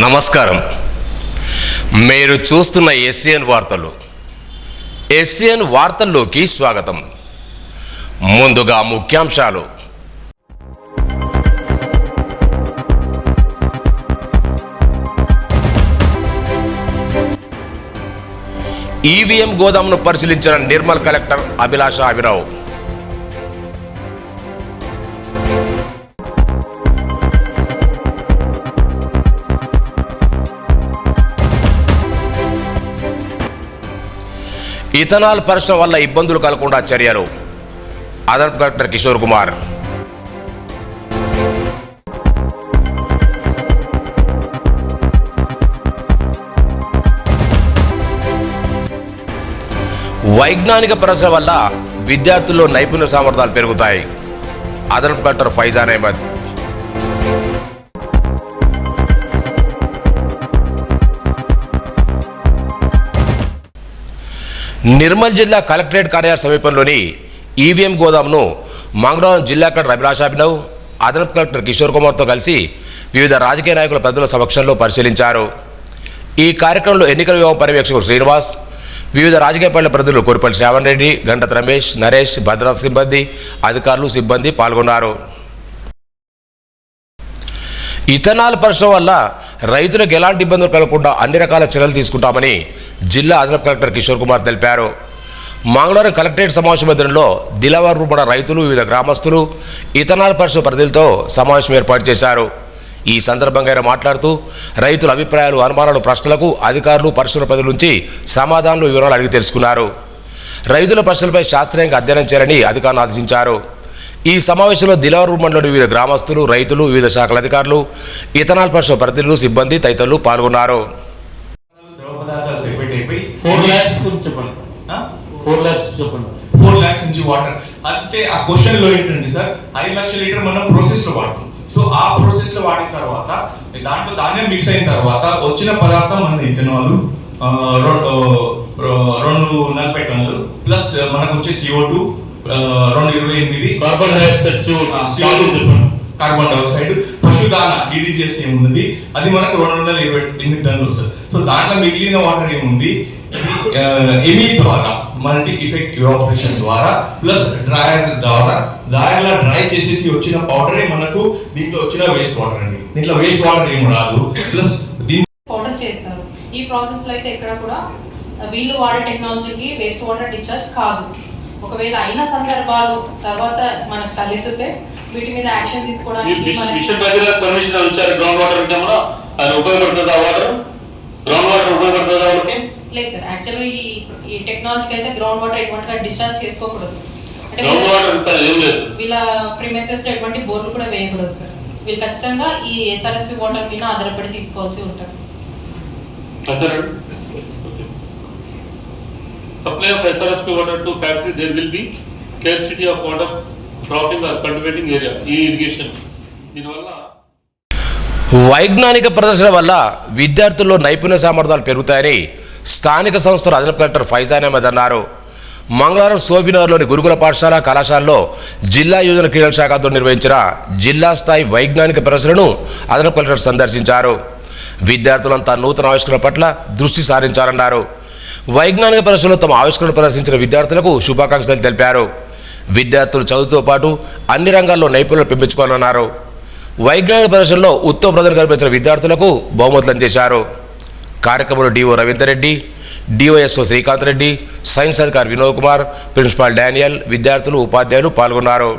నమస్కారం. మీరు చూస్తున్న ఎస్సిఎన్ వార్తలు. ఎస్సిఎన్ వార్తల్లోకి స్వాగతం. ముందుగా ముఖ్యాంశాలు. ఈవీఎం గోదామును పరిశీలించిన నిర్మల్ కలెక్టర్ అభిలాష అభినవ్. ఇథనాల్ పరిశ్రమ వల్ల ఇబ్బందులు కలగకుండా చర్యలు. అదనపు కలెక్టర్ కిషోర్ కుమార్. వైజ్ఞానిక పరిశ్రమ వల్ల విద్యార్థుల్లో నైపుణ్య సామర్థ్యాలు పెరుగుతాయి. అదనపు కలెక్టర్ ఫైజాన్ అహ్మద్. నిర్మల్ జిల్లా కలెక్టరేట్ కార్యాలయ సమీపంలోని ఈవీఎం గోదామును మంగళవారం జిల్లా కలెక్టర్ అభిలాష అభినవ్, అదనపు కలెక్టర్ కిషోర్ కుమార్తో కలిసి వివిధ రాజకీయ నాయకుల పెద్దల సమక్షంలో పరిశీలించారు. ఈ కార్యక్రమంలో ఎన్నికల వ్యూహం పర్యవేక్షకుడు శ్రీనివాస్, వివిధ రాజకీయ పార్టీల ప్రతినిధులు కోరిపల్లి శ్రావణ్ రెడ్డి, గంటత్ రమేష్, నరేష్, భద్రతా సిబ్బంది, అధికారులు, సిబ్బంది పాల్గొన్నారు. ఇథనాల్ పరిశ్రమ వల్ల రైతులకు ఎలాంటి ఇబ్బందులు కలగకుండా అన్ని రకాల చర్యలు తీసుకుంటామని జిల్లా అదనపు కలెక్టర్ కిషోర్ కుమార్ తెలిపారు. మంగళవారం కలెక్టరేట్ సమావేశ మందిరంలో దిలావర్ రూపణ రైతులు, వివిధ గ్రామస్తులు, ఇథనాల్ పరిశ్రమ ప్రతినిధులతో సమావేశం ఏర్పాటు చేశారు. ఈ సందర్భంగా ఆయన మాట్లాడుతూ రైతుల అభిప్రాయాలు, అనుమానాలు, ప్రశ్నలకు అధికారులు, పరిశ్రమ ప్రజల నుంచి సమాధానాలు, వివరాలు అడిగి తెలుసుకున్నారు. రైతుల ప్రశ్నలపై శాస్త్రీయంగా అధ్యయనం చేయాలని అధికారులను ఆదేశించారు. ఈ సమావేశంలో దిలావర్ మండలంలోని వివిధ గ్రామస్తులు, రైతులు, వివిధ శాఖల అధికారులు, ఇథనాల్ పరిశ్రమ ప్రతినిధులు, సిబ్బంది తదితరులు పాల్గొన్నారు. 4 lakhs నుంచి వాటర్ అంటే ఆ క్వశ్చన్ లో ఏంటండి సార్, 5 లక్షల లీటర్ మనం ప్రాసెస్ లో వాడుతాం. సో ఆ ప్రాసెస్ లో వాడిన తర్వాత దాంట్లో ధాన్యం మిక్స్ అయిన తర్వాత వచ్చిన పదార్థం మన ఇథనాల్ 240 టన్నులు ప్లస్ మనకు వచ్చే CO2 228 కార్బన్ డైఆక్సైడ్, పశుదాన DDGS ఏముంది అది మనకు 228 టన్నులు సార్. సో దాంట్లో మిగిలిన వాటర్ ఏముంది, ఎమీ ద్వారా మనకి ఎఫెక్ట్ ఎవాపరేషన్ ద్వారా ప్లస్ డ్రైయర్ ద్వారా డ్రై చేసేసి వచ్చిన పౌడరే మనకు దీంట్లో వచ్చిన వేస్ట్ వాటర్ అండి. దీంట్లో వేస్ట్ వాటర్ ఏమి రాదు, ప్లస్ పౌడర్ చేస్తారు. ఈ ప్రాసెస్ లో అయితే ఎక్కడ కూడా వీళ్ళు వాడే టెక్నాలజీకి వేస్ట్ వాటర్ డిశ్చార్జ్ కాదు. ఒకవేళ అయిన సందర్భాలు తర్వాత మనకు తలెత్తితే వీటి మీద యాక్షన్ తీసుకోవడానికి లేదు సార్. యాక్చువల్గా ఈ టెక్నాలజీకి అయితే గ్రౌండ్ వాటర్ ఎటువంటిగా డిశ్చార్జ్ చేసుకోకూడదు. అంటే వీళ్ళ ప్రిమైసెస్ లో ఎటువంటి బోర్లు కూడా వేయకూడదు సార్. వీళ్ళు ఖచ్చితంగా ఈ SRSP వాటర్ మీద ఆధారపడి తీసుకోవాల్సి ఉంటుంది. Supply of SRSP water to factory, there will be scarcity of water cropping or cultivating area, irrigation. దీనివల్ల వైజ్ఞానిక ప్రదర్శన వల్ల విద్యార్థుల్లో నైపుణ్య సామర్థ్యాలు పెరుగుతాయని స్థానిక సంస్థల అదనపు కలెక్టర్ ఫైజాన్ అహ్మద్ అన్నారు. మంగళవారం సోఫీనగర్లోని గురుకుల పాఠశాల కళాశాలలో జిల్లా యువజన క్రీడల శాఖతో నిర్వహించిన జిల్లా స్థాయి వైజ్ఞానిక ప్రదర్శనను అదనపు కలెక్టర్ సందర్శించారు. విద్యార్థులంతా నూతన ఆవిష్కరణ పట్ల దృష్టి సారించారన్నారు. వైజ్ఞానిక ప్రదర్శనలో తమ ఆవిష్కరణ ప్రదర్శించిన విద్యార్థులకు శుభాకాంక్షలు తెలిపారు. విద్యార్థులు చదువుతో పాటు అన్ని రంగాల్లో నైపుణ్యాలు పెంచుకోవాలన్నారు. వైజ్ఞానిక ప్రదర్శనలో ఉత్తమ ప్రదర్శన కల్పించిన విద్యార్థులకు బహుమతులు అందించారు. కార్యక్రమంలో DO Ravinder Reddy, DOSO Srikanth Reddy, science అధికారి వినోద్ కుమార్, ప్రిన్సిపాల్ డానియల్, విద్యార్థులు, ఉపాధ్యాయులు పాల్గొన్నారు.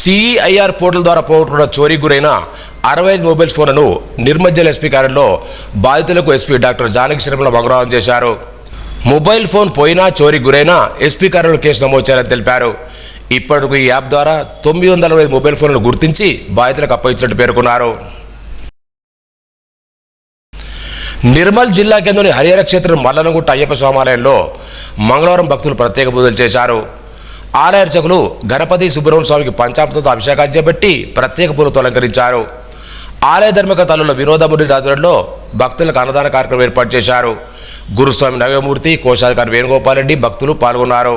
CEIR పోర్టల్ ద్వారా పోగొట్టుకున్న చోరీకి గురైన 65 మొబైల్ ఫోన్లను నిర్మల్ జిల్లా SP కార్యాలయంలో బాధితులకు SP డాక్టర్ జానకి శర్మల మంగళవారం చేశారు. మొబైల్ ఫోన్ పోయినా, చోరీకి గురైనా SP కార్యాలయంలో కేసు నమోదు చేయాలని తెలిపారు. ఇప్పటివరకు ఈ యాప్ ద్వారా 925 మొబైల్ ఫోన్లను గుర్తించి బాధితులకు అప్పగించినట్టు పేర్కొన్నారు. నిర్మల్ జిల్లా కేంద్రంలోని హరిహర క్షేత్రం మల్లనగుట్ట అయ్యప్ప స్వామాలయంలో మంగళవారం భక్తులు ప్రత్యేక పూజలు చేశారు. ఆలయ అర్చకులు గణపతి సుబ్రహ్మణ్య స్వామికి పంచామృతంతో అభిషేకాలు చేపట్టి ప్రత్యేక పూలతో అలంకరించారు. ఆలయ ధర్మకర్త అల్లుల వినోదముడి రాజులలో భక్తులకు అన్నదాన కార్యక్రమం ఏర్పాటు చేశారు. గురుస్వామి నవ్యమూర్తి, కోశాధికారి వేణుగోపాల్ రెడ్డి భక్తులు పాల్గొన్నారు.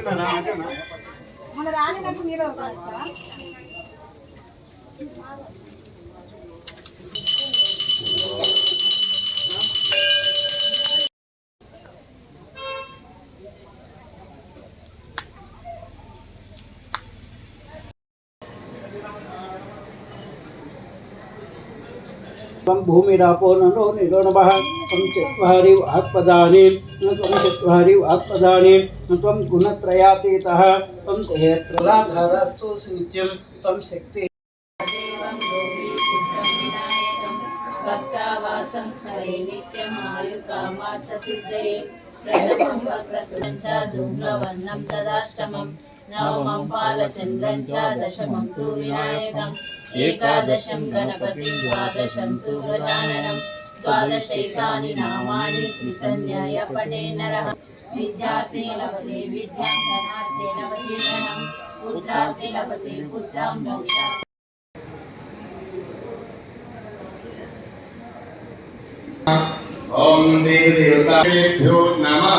మన రానినప్పుడు మీరు भूमिरापो नरो निरोणवः त्वं चत्वारि वाक्पदानि त्वं चत्वारि वाक्पदानि त्वं गुणत्रयातीतः त्वं तेऽत्रलाधारस्तु नित्यं त्वं शक्ति भक्तावासं स्मरे नित्यमायुकामार्थसिद्धये प्रथमं वक्रतुलं च धूम्रवर्णं तदाष्टमं नवमं पालचन्द्रं च दशमं तु विनायकम् एकादशं गणपतिं द्वादशं तु गजाननं द्वादशैकानि नामानि त्रिसंज्ञाय पठे नरः विद्यार्थे लभते विद्यां धनार्थे लभते धनं पुत्रार्थे लभते पुत्रां मोक्षात् ओम देवदेवताभ्यो नमः।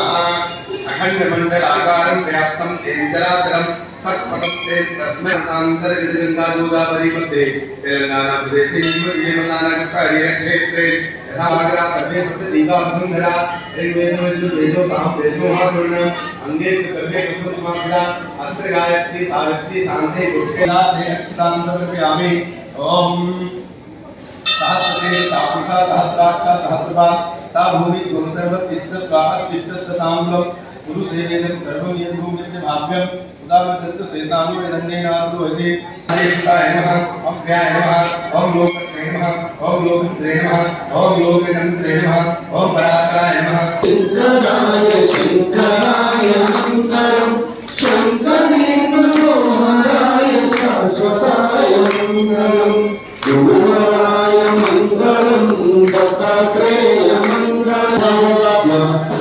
अखंडमंडलाकारं व्याप्तं तेजराचरं तत्पदं ते तस्मै तान्तरगजगङ्गादूदापरिमध्ये तेलंगानाप्रदेशे येमलानकर्यक्षेत्रे यथा सर्वे सप्तदीपावसुन्धरा ऋग्वेदो सामवेदो महापुरुषम् अंगे सर्वे कुसुमाभ्या अस्त्र गायत्री सावित्री शान्ते पुष्पेला ते अक्षतान्तर्पयामि। ओम सहस्रते सापिका सहस्राक्षा सहस्रभा सा भूमि त्वं सर्वतिष्ठत्वाहत्तिष्ठत्साम्बलं गुरुसेवेदं सर्वं यद्भूमिश्च भाव्यम् उदामृतत्व शेषानु वेदन्येनाद्रुवते हरेष्ठाय नमः अभ्याय नमः ओम लोकत्रय नमः ओम लोकत्रय नमः ओम लोकतन्त्रय नमः ओम परात्पराय नमः। शंकराय मंगलम शंकरे मनोहराय शाश्वताय मंगलम गुरुवराय मंगलम दत्तात्रेय मंगलम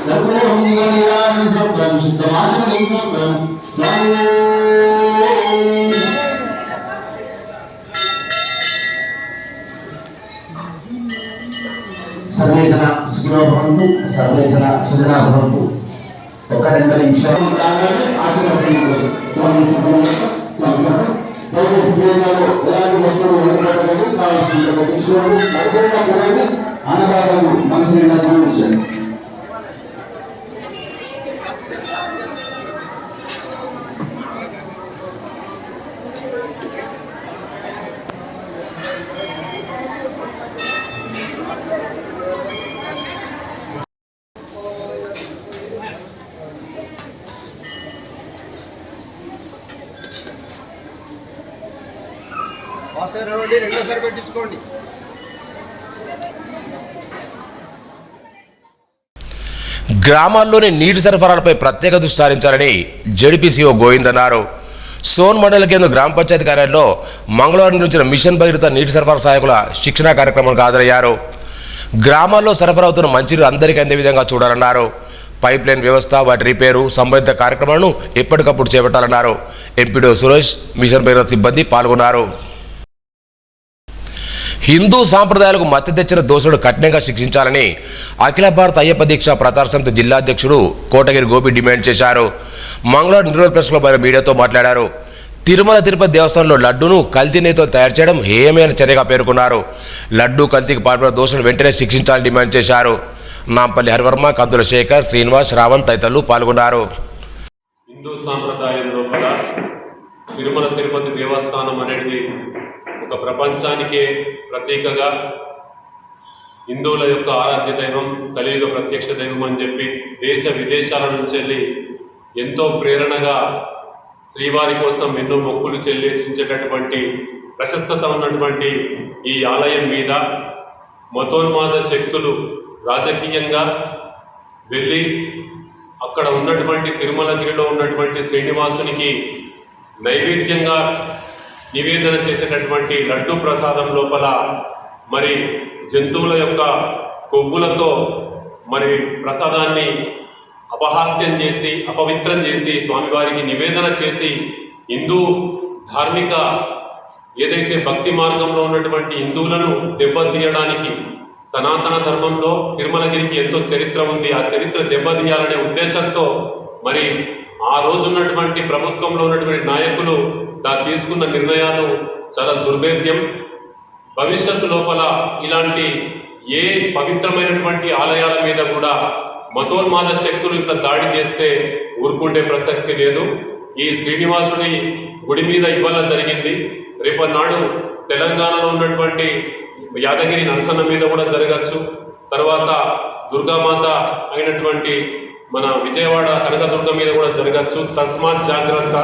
सर्वमंगलानि सर्वं समाजनं सर्वं सर्वे जना सुखिनो भवन्तु सर्वे जना सुखिनः भवन्तु। ఒక 2 నిమిషాలు ఆశీర్వదించండి స్వామి స్వామి దేవాలయంలో ఎలాంటి వస్తువులు ఉండకూడదు కావాల్సిన తీసుకోండి మరికొంత గుణాన్ని అన్నదాతలను మనసు నిండా గమనించండి. రెండోసారి పెట్టించుకోండి. గ్రామాల్లోని నీటి సరఫరాలపై ప్రత్యేక దృష్టి సారించాలని జెడ్పీసీఓ గోవింద్ అన్నారు. సోన్ మండల కేంద్ర గ్రామ పంచాయతీ కార్యాలయంలో మంగళవారం నిర్వహించిన మిషన్ భగీరథ నీటి సరఫరా సహాయకుల శిక్షణా కార్యక్రమానికి హాజరయ్యారు. గ్రామాల్లో సరఫరా అవుతున్న మంచినీరు అందరికీ అందే విధంగా చూడాలన్నారు. పైప్ లైన్ వ్యవస్థ, వాటి రిపేరు, సంబంధిత కార్యక్రమాలను ఎప్పటికప్పుడు చేపట్టాలన్నారు. ఎంపీడీ సురేష్, మిషన్ భగీరథ సిబ్బంది పాల్గొన్నారు. హిందూ సాంప్రదాయాలకు మద్దతు తెచ్చిన దోషుడు కఠినంగా శిక్షించాలని అఖిల భారత అయ్యప్ప దీక్ష ప్రచార సమితి జిల్లా అధ్యక్షుడు కోటగిరి గోపి డిమాండ్ చేశారు. మంగళవారం నిర్మల్ ప్రెస్లో మీడియాతో మాట్లాడారు. తిరుమల తిరుపతి దేవస్థానంలో లడ్డూను కల్తీ నేతలు తయారు చేయడం హేయమైన చర్యగా పేర్కొన్నారు. లడ్డూ కల్తీకి పాల్పడిన దోషులను వెంటనే శిక్షించాలని డిమాండ్ చేశారు. నాంపల్లి హరివర్మ, కందుల శేఖర్, శ్రీనివాస్, శ్రావణ్ తదితరులు పాల్గొన్నారు. హిందూ సాంప్రదాయం లోపల తిరుమల తిరుపతి దేవస్థానం అనేది ఒక ప్రపంచానికే ప్రతీకగా హిందువుల యొక్క ఆరాధ్య దైవం, కలియుగ ప్రత్యక్ష దైవం అని చెప్పి దేశ విదేశాల నుంచి వెళ్ళి ఎంతో ప్రేరణగా శ్రీవారి కోసం ఎన్నో మొక్కులు చెల్లించేటటువంటి ప్రశస్తత ఉన్నటువంటి ఈ ఆలయం మీద మతోన్మాద శక్తులు రాజకీయంగా వెళ్ళి అక్కడ ఉన్నటువంటి తిరుమలగిరిలో ఉన్నటువంటి శ్రీనివాసునికి నైవేద్యంగా నివేదన చేసేటటువంటి లడ్డూ ప్రసాదం లోపల మరి జంతువుల యొక్క కొవ్వులతో మరి ప్రసాదాన్ని అపహాస్యం చేసి, అపవిత్రం చేసి, స్వామివారికి నివేదన చేసి హిందూ ధార్మిక ఏదైతే భక్తి మార్గంలో ఉన్నటువంటి హిందువులను దెబ్బతీయడానికి, సనాతన ధర్మంలో తిరుమలగిరికి ఎంతో చరిత్ర ఉంది, ఆ చరిత్ర దెబ్బతీయాలనే ఉద్దేశంతో మరి ఆ రోజు ఉన్నటువంటి ప్రభుత్వంలో ఉన్నటువంటి నాయకులు తీసుకున్న నిర్ణయాలు చాలా దుర్భేద్యం. భవిష్యత్తు లోపల ఇలాంటి ఏ పవిత్రమైనటువంటి ఆలయాల మీద కూడా మతోన్మాద శక్తులు ఇట్లా దాడి చేస్తే ఊరుకుండే ప్రసక్తి లేదు. ఈ శ్రీనివాసుడి గుడి మీద ఇవాళ జరిగింది, రేపన్నాడు తెలంగాణలో ఉన్నటువంటి యాదగిరి నరసన్న మీద కూడా జరగచ్చు. తర్వాత దుర్గామాత అయినటువంటి మన విజయవాడ కనకదుర్గ మీద కూడా జరగచ్చు. తస్మాత్ జాగ్రత్త.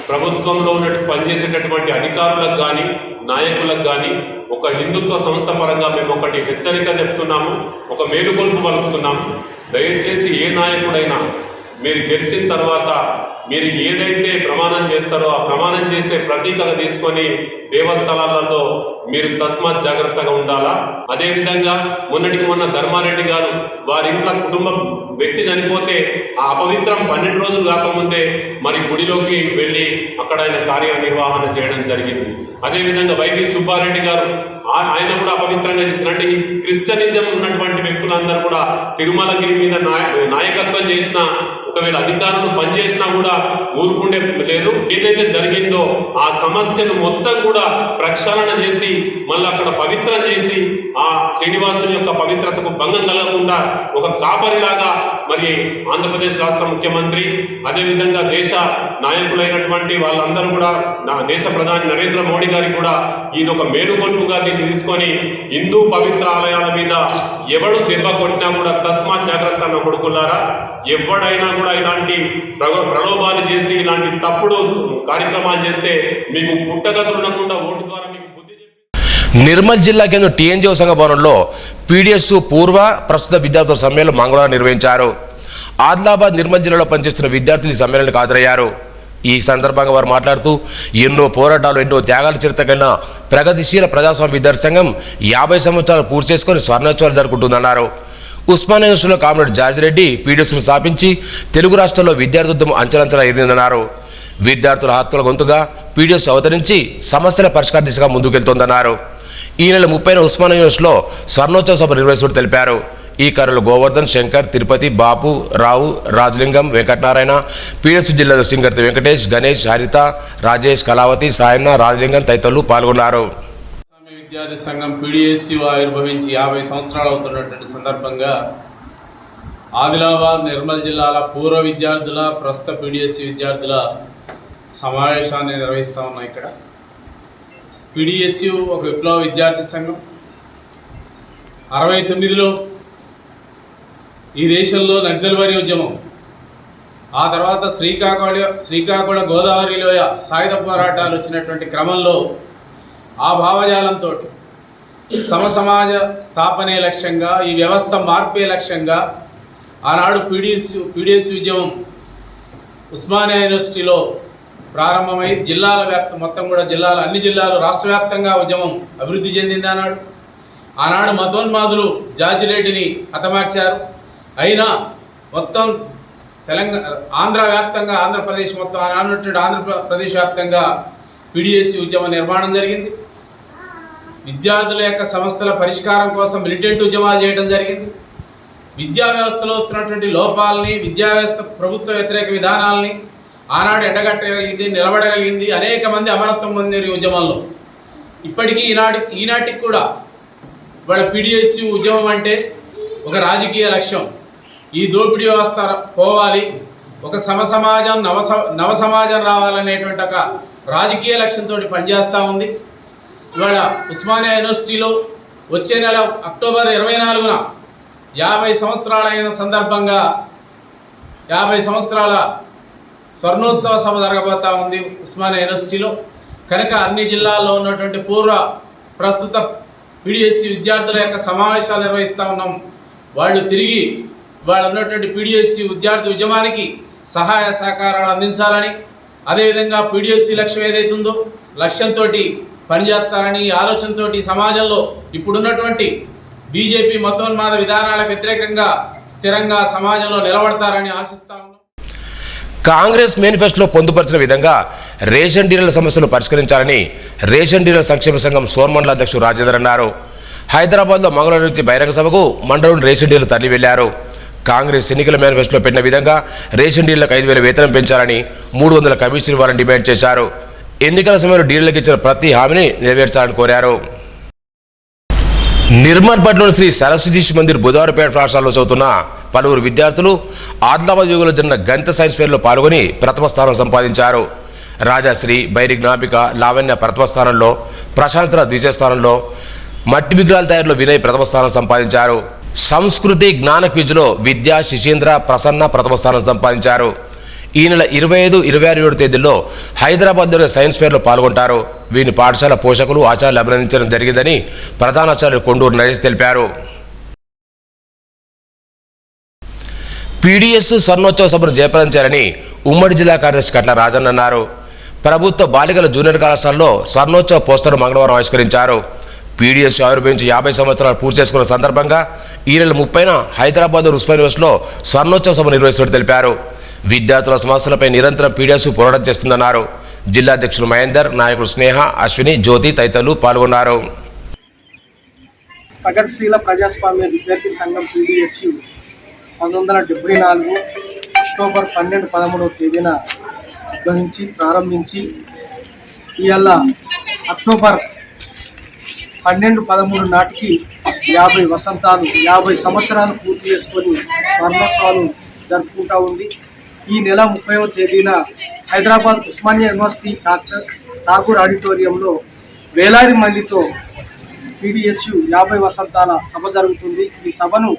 ప్రభుత్వంలో పనిచేసేటటువంటి అధికారులకు కానీ నాయకులకు కానీ ఒక హిందుత్వ సంస్థ పరంగా మేము ఒకటి హెచ్చరిక చెప్తున్నాము, ఒక మేలుకొల్పు పలుకుతున్నాము. దయచేసి ఏ నాయకుడైనా మీరు గెలిచిన తర్వాత మీరు ఏదైతే ప్రమాణం చేస్తారో ఆ ప్రమాణం చేసే ప్రతీకగా తీసుకొని దేవస్థానాలలో మీరు తస్మాత్ జాగ్రత్తగా ఉండాలా. అదేవిధంగా మొన్నటికి మొన్న ధర్మారెడ్డి గారు వారి ఇంట్లో కుటుంబం వ్యక్తి చనిపోతే ఆ అపవిత్రం 12 రోజులు కాకముందే మరి గుడిలోకి వెళ్ళి అక్కడ ఆయన కార్యనిర్వహణ చేయడం జరిగింది. అదేవిధంగా వైవి సుబ్బారెడ్డి గారు ఆయన కూడా అపవిత్రంగా చేసినట్టు ఈ క్రిస్టియనిజం ఉన్నటువంటి వ్యక్తులందరూ కూడా తిరుమలగిరి మీద నాయకత్వం చేసిన, ఒకవేళ అధికారులు పనిచేసినా కూడా ఊరుకుండే లేదు. ఏదైతే జరిగిందో ఆ సమస్యను మొత్తం కూడా ప్రక్షాళన చేసి మళ్ళీ అక్కడ పవిత్రం చేసి ఆ శ్రీనివాసుని యొక్క పవిత్రతకు భంగం కలగకుండా ఒక కాపరిలాగా మరి ఆంధ్రప్రదేశ్ రాష్ట్ర ముఖ్యమంత్రి, అదేవిధంగా దేశ నాయకులైనటువంటి వాళ్ళందరూ కూడా దేశ ప్రధాని నరేంద్ర మోడీ గారికి కూడా ఇది ఒక మేలుకొల్పుగా దీన్ని తీసుకొని హిందూ పవిత్ర ఆలయాల మీద ఎవడు దెబ్బ కొట్టినా కూడా తస్మాత్ జాగ్రత్త అన్న కొడుకున్నారా. ఎవడైనా కూడా ఇలాంటి ప్రలోభాలు చేసి ఇలాంటి తప్పుడు కార్యక్రమాలు చేస్తే మీకు పుట్టగతులు ఉండకుండా ఓటు ద్వారా మీకు బుద్ధి చెప్పి. నిర్మల్ జిల్లా కేంద్ర టీఎన్జిఓ సంఘ భవనంలో పీడిఎస్ పూర్వ ప్రస్తుత విద్యార్థుల సమ్మేళనం మంగళవారం నిర్వహించారు. ఆదిలాబాద్ నిర్మల్ జిల్లాలో పనిచేస్తున్న విద్యార్థులు ఈ సమ్మేళనానికి హాజరయ్యారు. ఈ సందర్భంగా వారు మాట్లాడుతూ ఎన్నో పోరాటాలు, ఎన్నో త్యాగాల చరిత్ర కలిగిన ప్రగతిశీల ప్రజాస్వామ్య విద్యార్థి సంఘం 50 సంవత్సరాలు పూర్తి చేసుకొని స్వర్ణోత్సవాలు జరుపుకుంటుందన్నారు. ఉస్మానియా యూనివర్సిటీలో కామ్రేడ్ జార్జిరెడ్డి పీడిఎస్ను స్థాపించి తెలుగు రాష్ట్రాల్లో విద్యార్థుత్వం అంచెలంచెలా ఎదిగిందన్నారు. విద్యార్థుల హక్కుల గొంతుగా పీడిఎస్ అవతరించి సమస్యల పరిష్కార దిశగా ముందుకెళ్తోందన్నారు. ఈ నెల 30న ఉస్మానియా యూనివర్సిటీలో స్వర్ణోత్సవ సభ నిర్వహిస్తున్నట్టు తెలిపారు. ఈ కార్యలో గోవర్ధన్, శంకర్, తిరుపతి, బాపు, రావు, రాజలింగం, వెంకటనారాయణ, పీడిఎస్ జిల్లాలో సింగర్తి వెంకటేష్, గణేష్, హరిత, రాజేష్, కళావతి, సాయన్న, రాజలింగం తదితరులు పాల్గొన్నారు. విద్యార్థి సంఘం పీడిఎస్యు ఆవిర్భవించి 50 సంవత్సరాలు అవుతున్నటువంటి సందర్భంగా ఆదిలాబాద్ నిర్మల్ జిల్లాల పూర్వ విద్యార్థుల ప్రస్తుత పీడిఎస్యు విద్యార్థుల సమావేశాన్ని నిర్వహిస్తూ ఉన్నాం. ఇక్కడ పీడిఎస్యు ఒక విప్లవ విద్యార్థి సంఘం. 69లో ఈ దేశంలో నక్సల్బరీ ఉద్యమం, ఆ తర్వాత శ్రీకాకుళ గోదావరిలోయ సాయుధ పోరాటాలు వచ్చినటువంటి క్రమంలో ఆ భావజాలంతో సమసమాజ స్థాపనే లక్ష్యంగా, ఈ వ్యవస్థ మార్పే లక్ష్యంగా ఆనాడు పీడిఎస్ ఉద్యమం ఉస్మానియా యూనివర్సిటీలో ప్రారంభమై జిల్లాల మొత్తం కూడా అన్ని జిల్లాలు రాష్ట్ర వ్యాప్తంగా ఉద్యమం అభివృద్ధి చెందింది. ఆనాడు మతోన్మాదులు జార్జిరెడ్డిని హతమార్చారు. అయినా మొత్తం ఆంధ్రప్రదేశ్ మొత్తం ఆంధ్రప్రదేశ్ వ్యాప్తంగా పీడిఎస్ ఉద్యమ నిర్మాణం జరిగింది. విద్యార్థుల యొక్క సమస్యల పరిష్కారం కోసం మిలిటెంట్ ఉద్యమాలు చేయడం జరిగింది. విద్యా వ్యవస్థలో వస్తున్నటువంటి లోపాలని, విద్యా వ్యవస్థ ప్రభుత్వ వ్యతిరేక విధానాలని ఆనాడు ఎండగట్టగలిగింది, నిలబడగలిగింది. అనేక మంది అమరత్వం పొందారు ఈ ఉద్యమంలో. ఇప్పటికీ ఈనాటికి కూడా వాళ్ళ పీడిఎస్ ఉద్యమం అంటే ఒక రాజకీయ లక్ష్యం. ఈ దోపిడీ వ్యవస్థ పోవాలి, ఒక సమసమాజం నవ సమాజం రావాలనేటువంటి ఒక రాజకీయ లక్ష్యంతో పనిచేస్తూ ఉంది. ఇవాళ ఉస్మానియా యూనివర్సిటీలో వచ్చే నెల అక్టోబర్ 24న 50 సంవత్సరాలైన సందర్భంగా 50 సంవత్సరాల స్వర్ణోత్సవ సభ జరగబోతూ ఉంది ఉస్మానియా యూనివర్సిటీలో. కనుక అన్ని జిల్లాల్లో ఉన్నటువంటి పూర్వ ప్రస్తుత పీడిఎస్ విద్యార్థుల యొక్క సమావేశాలు నిర్వహిస్తూ ఉన్నాం. వాళ్ళు తిరిగి వాళ్ళు ఉన్నటువంటి పీడిఎస్ విద్యార్థి ఉద్యమానికి సహాయ సహకారాలు అందించాలని, అదేవిధంగా పీడిఎస్ లక్ష్యం ఏదైతుందో లక్ష్యంతో పనిచేస్తారని ఆలోచనతో సమాజంలో ఇప్పుడున్నటువంటి బీజేపీ మతోన్మాద విధానాలకు వ్యతిరేకంగా స్థిరంగా సమాజంలో నిలబడతారని ఆశిస్తా ఉన్నాం. కాంగ్రెస్ మేనిఫెస్టోలో పొందుపరిచిన విధంగా రేషన్ డీలర్ల సమస్యలు పరిష్కరించాలని రేషన్ డీలర్ సంక్షేమ సంఘం సోర్మండల అధ్యక్షుడు రాజేందర్ అన్నారు. హైదరాబాద్లో మంగళవారం నుంచి బహిరంగ సభకు మండలం రేషన్ డీలర్లు తరలి వెళ్లారు. కాంగ్రెస్ ఎన్నికల మేనిఫెస్టోలో పెట్టిన విధంగా రేషన్ డీలర్లకు 5,000 వేతనం పెంచాలని 300 కమిషన్ ఇవ్వాలని డిమాండ్ చేశారు. ఎన్నికల సమయంలో డీలర్లకు ఇచ్చిన ప్రతి హామీని నెరవేర్చాలని కోరారు. నిర్మల్పట్నంలోని శ్రీ సరస్వతి శిశు మందిర్ బుధవారపేట పాఠశాలలో చదువుతున్న పలువురు విద్యార్థులు ఆదిలాబాద్ యుగంలో జరిగిన గణిత సైన్స్ ఫేర్లో పాల్గొని ప్రథమ స్థానం సంపాదించారు. రాజాశ్రీ, బైరి జ్ఞాపిక, లావణ్య ప్రథమ స్థానంలో, ప్రశాంతర ద్వితీయ స్థానంలో, మట్టి విగ్రహాల తయారీలో వినయ్ ప్రథమ స్థానం సంపాదించారు. సంస్కృతి జ్ఞాన క్విజ్లో విద్యా, శిశేంద్ర, ప్రసన్న ప్రథమ స్థానం సంపాదించారు. ఈ నెల 25, 26 తేదీల్లో హైదరాబాద్లోని సైన్స్ ఫేర్లో పాల్గొంటారు. వీరిని పాఠశాల పోషకులు, ఆచార్యులు అభినందించడం జరిగిందని ప్రధానాచార్యులు కొండూరు నరేష్ తెలిపారు. పీడీఎస్ స్వర్ణోత్సవ సభను జయప్రదం చేయాలని ఉమ్మడి జిల్లా కార్యదర్శి కట్ల రాజన్ అన్నారు. ప్రభుత్వ బాలికల జూనియర్ కళాశాలలో స్వర్ణోత్సవ పోస్టర్ను మంగళవారం ఆవిష్కరించారు. పీడీఎస్ ఆవిర్భవించి 50 సంవత్సరాలు పూర్తి చేసుకున్న సందర్భంగా ఈ నెల 30న హైదరాబాద్ ఉస్మానియా యూనివర్సిటీలో స్వర్ణోత్సవ సభ నిర్వహిస్తున్నట్టు తెలిపారు. విద్యార్థుల సమస్యలపై నిరంతరం పీడీఎస్ పోరాటం చేస్తుందన్నారు. జిల్లా అధ్యక్షులు మహేందర్, నాయకులు స్నేహ, అశ్విని, జ్యోతి తదితరులు పాల్గొన్నారు. ప్రగతిశీల ప్రజాస్వామ్య విద్యార్థి సంఘం పీడీఎస్యు 1974 అక్టోబర్ 12, 13వ తేదీన ప్రారంభించి ఇవాళ అక్టోబర్ 12, 13 నాటికి 50 వసంతాలు 50 సంవత్సరాలు పూర్తి చేసుకొని స్వర్ణోత్సవాలు జరుపుకుంటూ ఉంది. ఈ నెల 30వ తేదీన హైదరాబాద్ ఉస్మానియా యూనివర్సిటీ ఠాగూర్ ఆడిటోరియంలో వేలాది మందితో పీడీఎస్యు 50 వసంతాల సభ జరుగుతుంది. ఈ సభను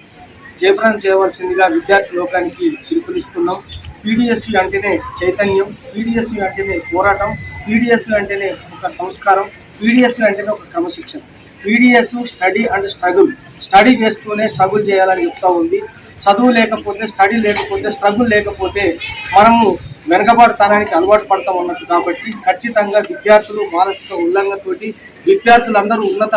జయప్రదం చేయవలసిందిగా విద్యార్థి లోకానికి పిలుపునిస్తున్నాం. పీడీఎస్యు అంటేనే చైతన్యం, పీడీఎస్యు అంటేనే పోరాటం, పీడీఎస్యు అంటేనే ఒక సంస్కారం, పీడీఎస్యు అంటేనే ఒక క్రమశిక్షణ. PDS study and struggle, study చేస్తూనే స్ట్రగుల్ చేయాలని చెప్తూ ఉంది. చదువు లేకపోతే, స్టడీ లేకపోతే, స్ట్రగుల్ లేకపోతే మనము వెనకబడతానికి అలవాటు పడతాం అన్నట్టు. కాబట్టి ఖచ్చితంగా విద్యార్థులు మానసిక ఉల్లంఘనతోటి విద్యార్థులందరూ ఉన్నత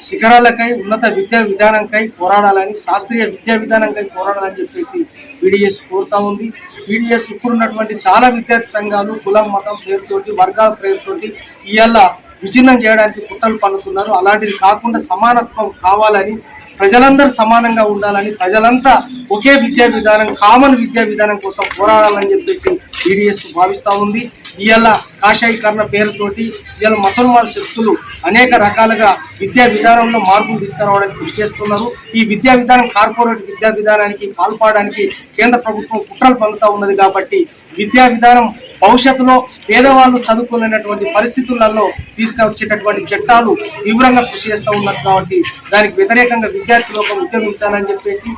శిఖరాలకై, ఉన్నత విద్యా విధానంకై పోరాడాలని, శాస్త్రీయ విద్యా విధానంకై పోరాడాలని చెప్పేసి పీడీఎస్ కోరుతూ ఉంది. పీడీఎస్ ఇప్పుడున్నటువంటి చాలా విద్యార్థి సంఘాలు కులం, మతం పేరుతోటి, వర్గాల పేరుతోటి ఇవాళ విచ్ఛిన్నం చేయడానికి కుట్రలు పన్నుతున్నారు. అలాంటిది కాకుండా సమానత్వం కావాలని, ప్రజలందరూ సమానంగా ఉండాలని, ప్రజలంతా ఒకే విద్యా విధానం, కామన్ విద్యా విధానం కోసం పోరాడాలని చెప్పేసి పీడీఎస్ భావిస్తూ ఉంది. ఇవాళ కాషాయీకరణ పేరుతోటి ఇవాళ మతోన్మాద శక్తులు అనేక రకాలుగా విద్యా విధానంలో మార్పులు తీసుకురావడానికి కృషి చేస్తున్నారు. ఈ విద్యా విధానం కార్పొరేట్ విద్యా విధానానికి పాల్పడడానికి కేంద్ర ప్రభుత్వం కుట్రలు పన్నుతూ ఉన్నది. కాబట్టి విద్యా విధానం భవిష్యత్తులో పేదవాళ్ళు చదువుకునేటువంటి పరిస్థితులలో తీసుకొచ్చేటటువంటి చట్టాలు తీవ్రంగా కృషి చేస్తూ ఉన్నారు. కాబట్టి దానికి వ్యతిరేకంగా విద్యార్థి లోకం ఉద్యమించాలని చెప్పేసి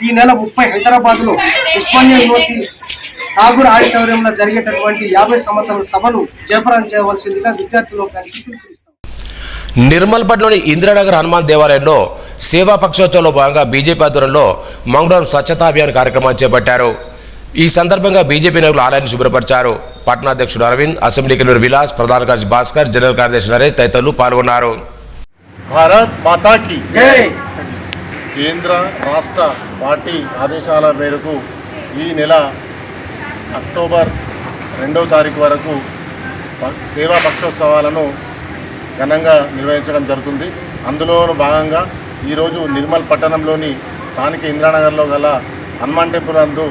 ఈ నెల 30 హైదరాబాద్లో ఉస్మానియా యూనివర్సిటీ ఠాగూర్ ఆడిటోరియంలో జరిగేటటువంటి 50 సంవత్సరాల సభను జయప్రదం చేయవలసిందిగా విద్యార్థి లోకానికి పిలుపునిస్తాం. నిర్మల్పట్నంలోని ఇందిరానగర్ హనుమాన్ దేవాలయంలో సేవా పక్షోత్సవంలో భాగంగా బీజేపీ ఆధ్వర్యంలో మంగళవారం స్వచ్ఛతా అభియాన్ కార్యక్రమాన్ని చేపట్టారు. ఈ సందర్భంగా బీజేపీ నాయకులు ఆలయాన్ని శుభ్రపరిచారు. పట్టణాధ్యక్షుడు అరవింద్, అసెంబ్లీ కన్వీనర్ విలాస్, ప్రధాన కార్యదర్శి భాస్కర్, జనరల్ కార్యదర్శి నరేష్ తదితరులు పాల్గొన్నారు. భారత్ మాతాకి జై. కేంద్ర రాష్ట్ర పార్టీ ఆదేశాల మేరకు ఈ నెల అక్టోబర్ 2వ తారీఖు వరకు సేవా పక్షోత్సవాలను ఘనంగా నిర్వహించడం జరుగుతుంది. అందులోనూ భాగంగా ఈరోజు నిర్మల్ పట్టణంలోని స్థానిక ఇందిరానగర్లో గల హనుమాన్ టెంపుల్ నందు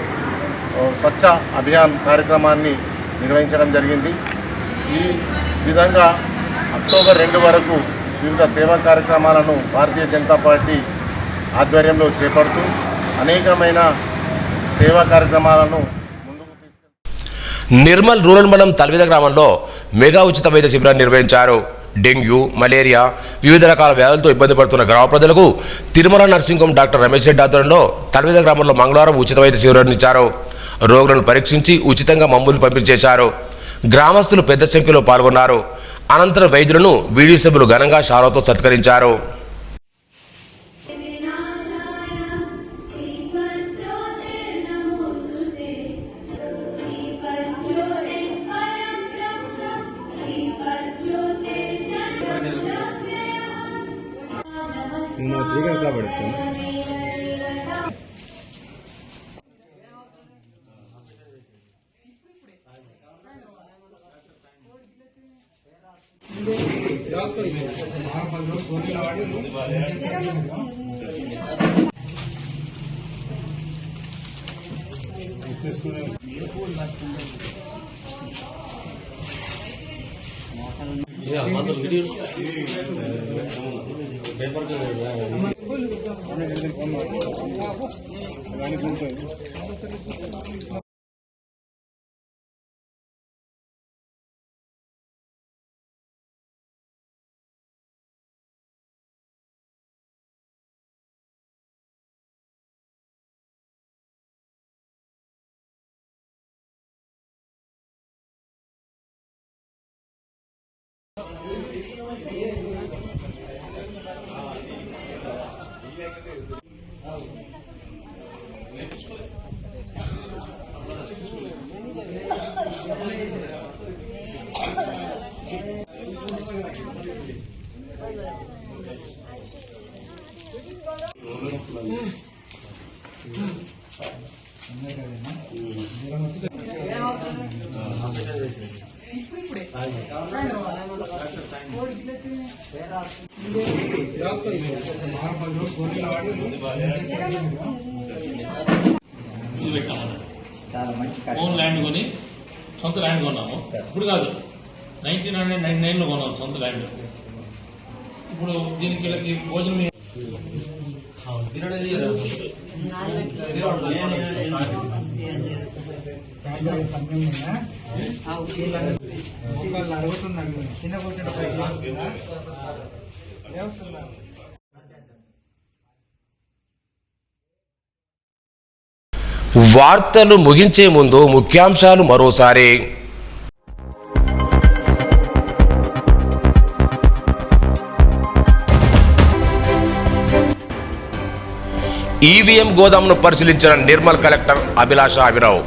స్వచ్ఛ అభియాన్ కార్యక్రమాన్ని నిర్వహించడం జరిగింది. ఈ విధంగా అక్టోబర్ 2 వరకు వివిధ సేవా కార్యక్రమాలను భారతీయ జనతా పార్టీ ఆధ్వర్యంలో చేపడుతూ అనేకమైన సేవా కార్యక్రమాలను ముందుకు తీసుకెళ్తారు. నిర్మల్ రూరల్ మండలం తల్విద గ్రామంలో మెగా ఉచిత వైద్య శిబిరాన్ని నిర్వహించారు. డెంగ్యూ, మలేరియా, వివిధ రకాల వ్యాధులతో ఇబ్బంది పడుతున్న గ్రామ ప్రజలకు తిరుమల నర్సింగ్ డాక్టర్ రమేష్ రెడ్డి ఆధ్వర్యంలో తల్విద గ్రామంలో మంగళవారం ఉచిత వైద్య శిబిరాన్ని ఇచ్చారు. రోగులను పరీక్షించి ఉచితంగా మందులు పంపిణీ చేశారు. గ్రామస్తులు పెద్ద సంఖ్యలో పాల్గొన్నారు. అనంతరం వైద్యులను వీడీ సభ్యులు ఘనంగా షారాతో సత్కరించారు. ఓన్ ల్యాండ్ కొని సొంత ల్యాండ్ కొన్నాము. ఇప్పుడు కాదు, 1999లో కొన్నాము సొంత ల్యాండ్. ఇప్పుడు దీనికి వీళ్ళకి భోజనం వార్తలు ముగించే ముందు ముఖ్యాంశాలు మరోసారి. ఈవీఎం గోదాంను పరిశీలించిన నిర్మల్ కలెక్టర్ అభిలాష అభినవ్.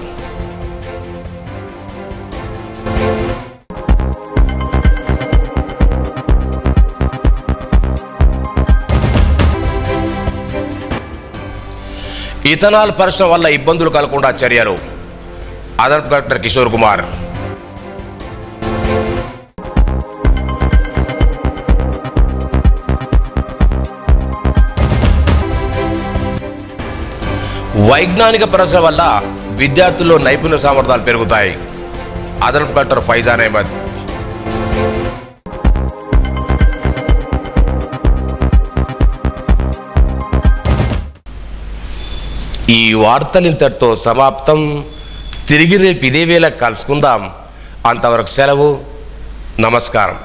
ఇథనాల్ పరిశ్రమ వల్ల ఇబ్బందులు కలగకుండా చర్యలు, అదనపు కలెక్టర్ కిషోర్ కుమార్. వైజ్ఞానిక పరిశ్రమ వల్ల విద్యార్థుల్లో నైపుణ్య సామర్థ్యాలు పెరుగుతాయి, అదనపు కలెక్టర్ ఫైజాన్ అహ్మద్. ఈ వార్తలు ఇంతటితో సమాప్తం. తిరిగి రేపు ఇదే వేళ కలుసుకుందాం. అంతవరకు సెలవు. నమస్కారం.